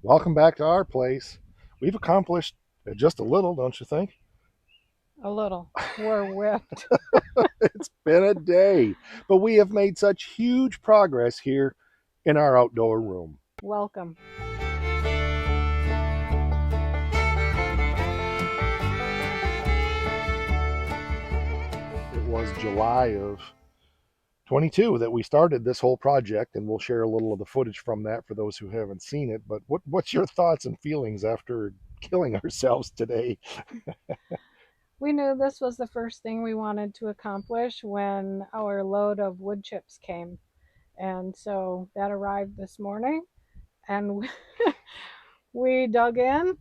Welcome back to our place. We've accomplished just a little, don't you think? A little. We're whipped. It's been a day, but we have made such huge progress here in our outdoor room. Welcome. It was July of 22 that we started this whole project, and we'll share a little of the footage from that for those who haven't seen it. But what's your thoughts and feelings after killing ourselves today? We knew this was the first thing we wanted to accomplish when our load of wood chips came. And so that arrived this morning, and we dug in,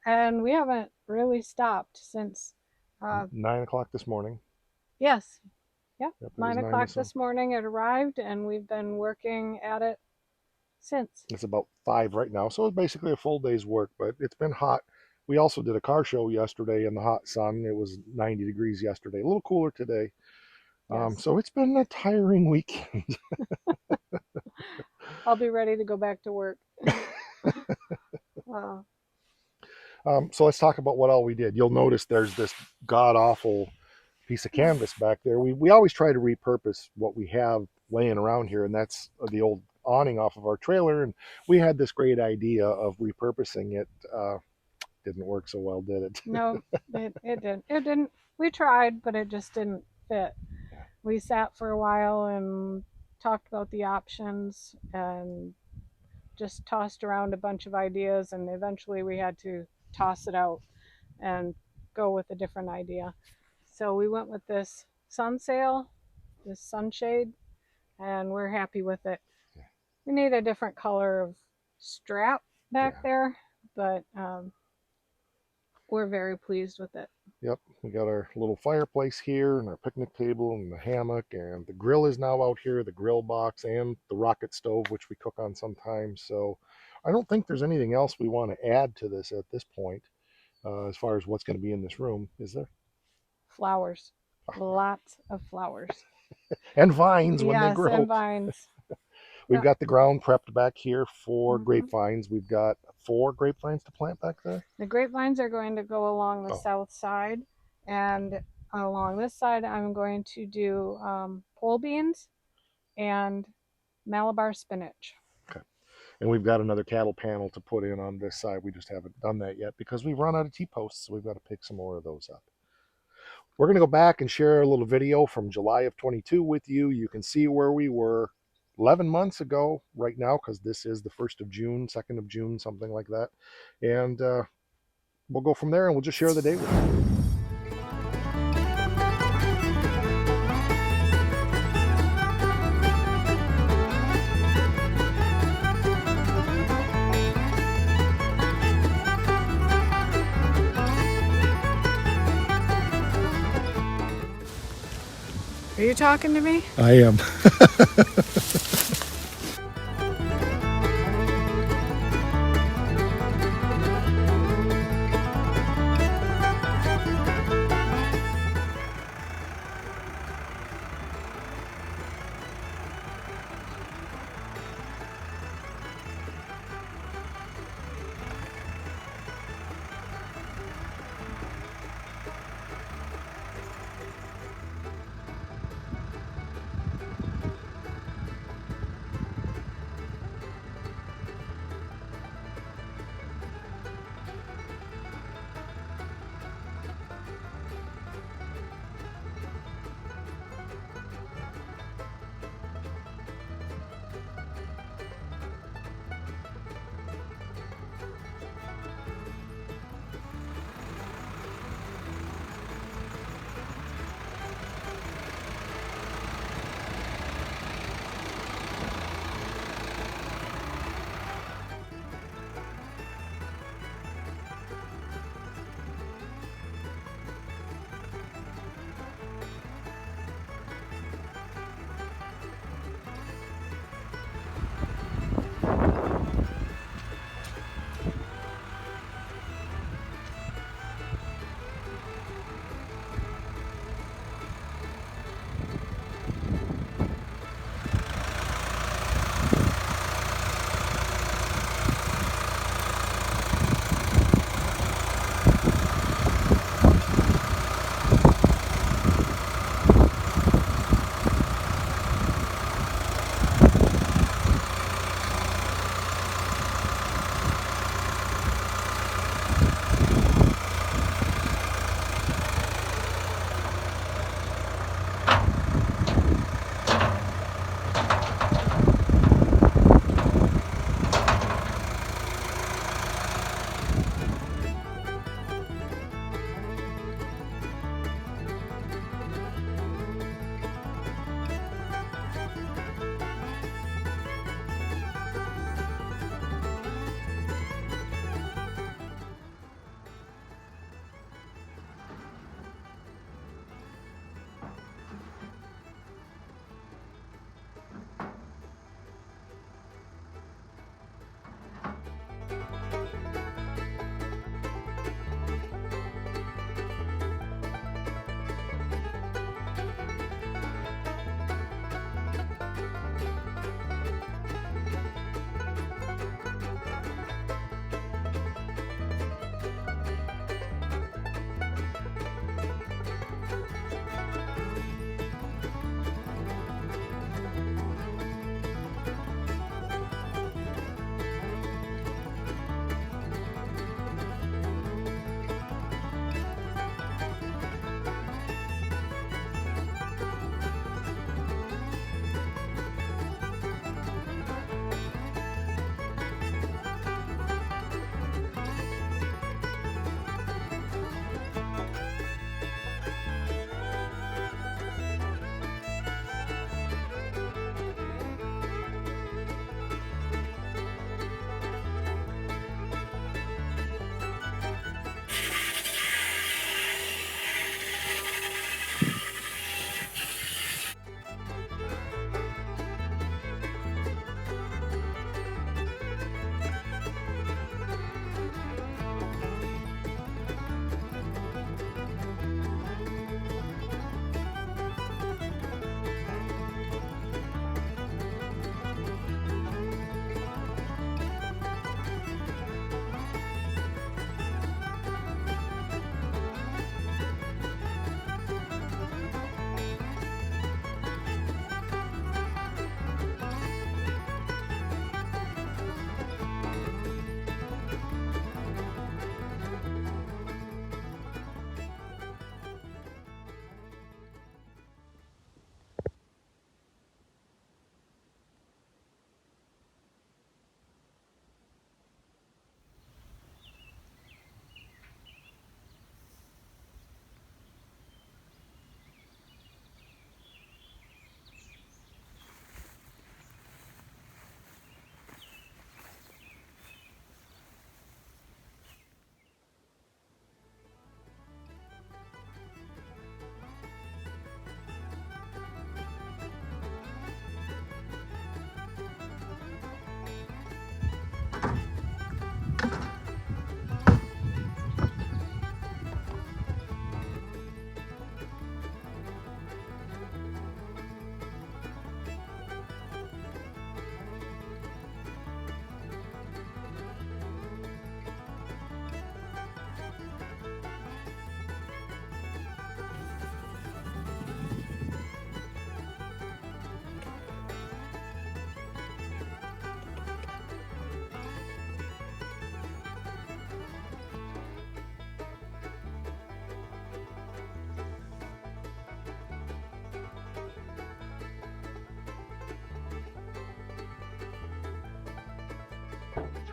and we haven't really stopped since, uh, 9 o'clock this morning. yes, yeah, Yep, it was nine nine o'clock this. this morning it arrived, and we've been working at it since. It's about 5 right now, so it's basically a full day's work, but it's been hot. We also did a car show yesterday in the hot sun. It was 90 degrees yesterday, a little cooler today. Yes, So it's been a tiring weekend. I'll be ready to go back to work. uh, So let's talk about what all we did. You'll notice there's this god awful piece of canvas back there. We always try to repurpose what we have laying around here, and that's the old awning off of our trailer. And we had this great idea of repurposing it. Didn't work so well, did it? no, it didn't. It didn't. We tried, but it just didn't fit. We sat for a while and talked about the options and just tossed around a bunch of ideas, and eventually we had to toss it out and go with a different idea. So we went with this sun sail, this sunshade, and we're happy with it. We need a different color of strap back Yeah. there, but we're very pleased with it. Yep, we got our little fireplace here and our picnic table and the hammock, and the grill is now out here, the grill box and the rocket stove, which we cook on sometimes. So I don't think there's anything else we want to add to this at this point, as far as what's going to be in this room, is there? Flowers, lots of flowers. And vines when they Yes, and grow. vines. We've Yeah. got the ground prepped back here for hmm grapevines. We've got 4 grapevines to plant back there. The grapevines are going to go along the Oh, south side, and along this side, I'm going to do pole beans and Malabar spinach. okay. And we've got another cattle panel to put in on this side. We just haven't done that yet because we've run out of T-posts, so we've got to pick some more of those up. We're going to go back and share a little video from July of 22 with you. You can see where we were 11 months ago right now, because this is the 1st of June, 2nd of June, something like that. And we'll go from there and we'll just share the day with you. Are you talking to me? I am.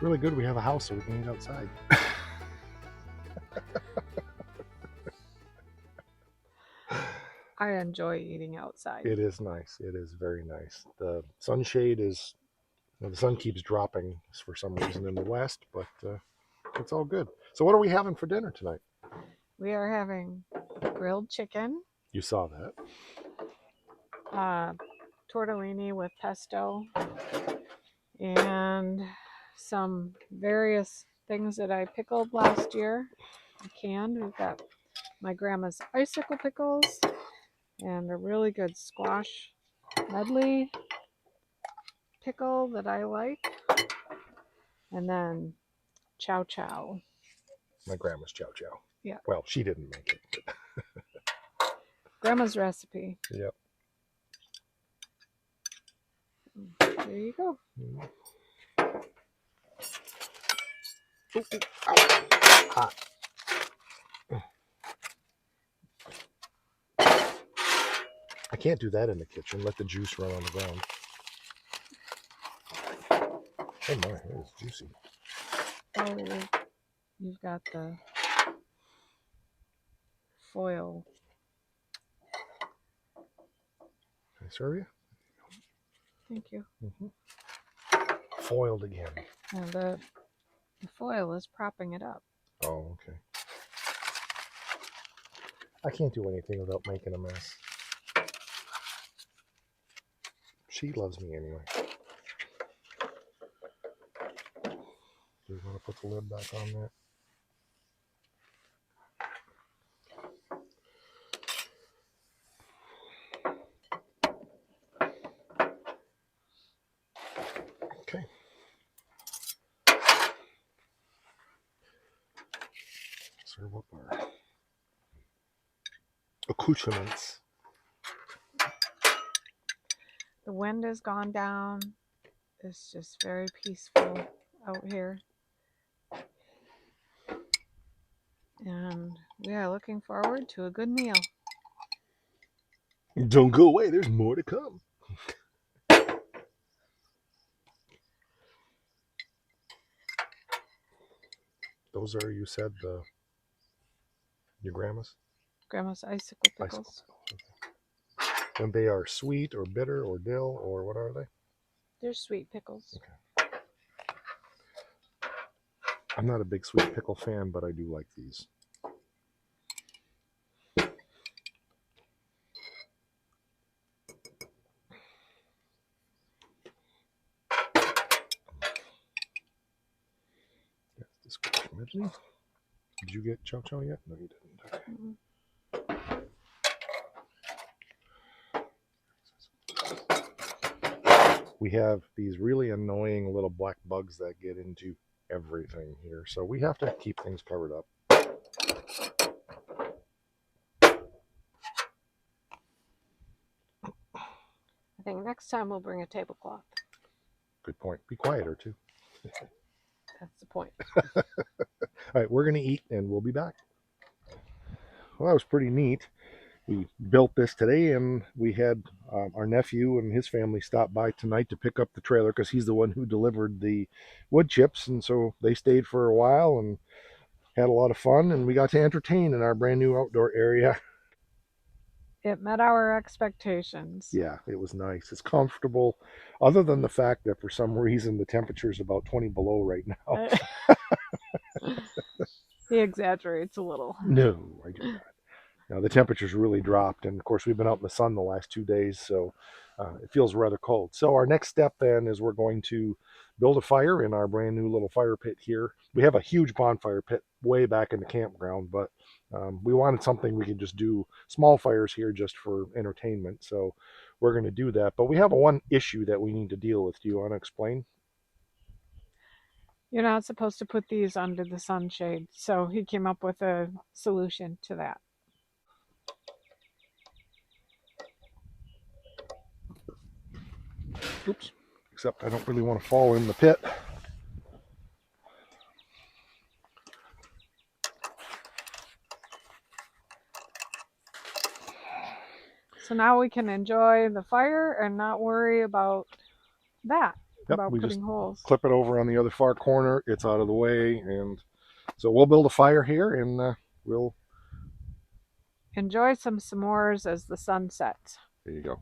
really good we have a house so we can eat outside. I enjoy eating outside. It is nice. It is very nice. The sunshade is, the sun keeps dropping for some reason in the west, but it's all good. So, what are we having for dinner tonight? We are having grilled chicken, You saw that. tortellini with pesto, and some various things that I pickled last year. I canned. We've got my grandma's icicle pickles and a really good squash medley pickle that I like. And then chow chow. My grandma's chow chow. Yeah. Well, she didn't make it. Grandma's recipe. Yep. There you go. Ooh, ow. Hot. I can't do that in the kitchen. Let the juice run on the ground. Oh my, it is juicy. Oh, you've got the foil. Can I serve you? Thank you. Foiled again. And the foil is propping it up. Oh, okay. I can't do anything without making a mess. She loves me anyway. Do you want to put the lid back on there? Okay. Serve up our accoutrements. The wind has gone down. It's just very peaceful out here. And we are looking forward to a good meal. Don't go away. There's more to come. Those are, you said, your grandma's? Grandma's icicle pickles. And they are sweet or bitter or dill or what are they? They're sweet pickles. Okay. I'm not a big sweet pickle fan, but I do like these. That's the squash medley. Did you get chow chow yet? No, you didn't. Okay. Mm-hmm. We have these really annoying little black bugs that get into everything here, so we have to keep things covered up. I think next time we'll bring a tablecloth. Good point. Be quieter too. That's the point. All right, we're going to eat and we'll be back. Well, that was pretty neat. We built this today, and we had our nephew and his family stop by tonight to pick up the trailer because he's the one who delivered the wood chips, and so they stayed for a while and had a lot of fun, and we got to entertain in our brand new outdoor area. It met our expectations. Yeah, it was nice. It's comfortable, other than the fact that for some reason the temperature is about 20 below right now. He exaggerates a little. No, I do not. Now, the temperature's really dropped, and of course, we've been out in the sun the last 2 days, so it feels rather cold. So, our next step then is we're going to build a fire in our brand new little fire pit here. We have a huge bonfire pit way back in the campground, but we wanted something we could just do small fires here just for entertainment. So, we're going to do that. But we have one issue that we need to deal with. Do you want to explain? You're not supposed to put these under the sunshade, so he came up with a solution to that. Oops. Except I don't really want to fall in the pit. So now we can enjoy the fire and not worry about that. Yep, about we just putting holes. clip it over on the other far corner. It's out of the way, and so we'll build a fire here, and we'll. Enjoy some s'mores as the sun sets. There you go.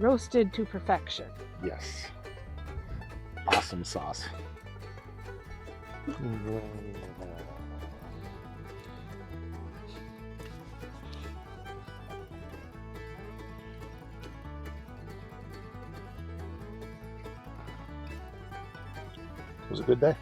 Roasted to perfection. Yes. Awesome sauce. It was a good day.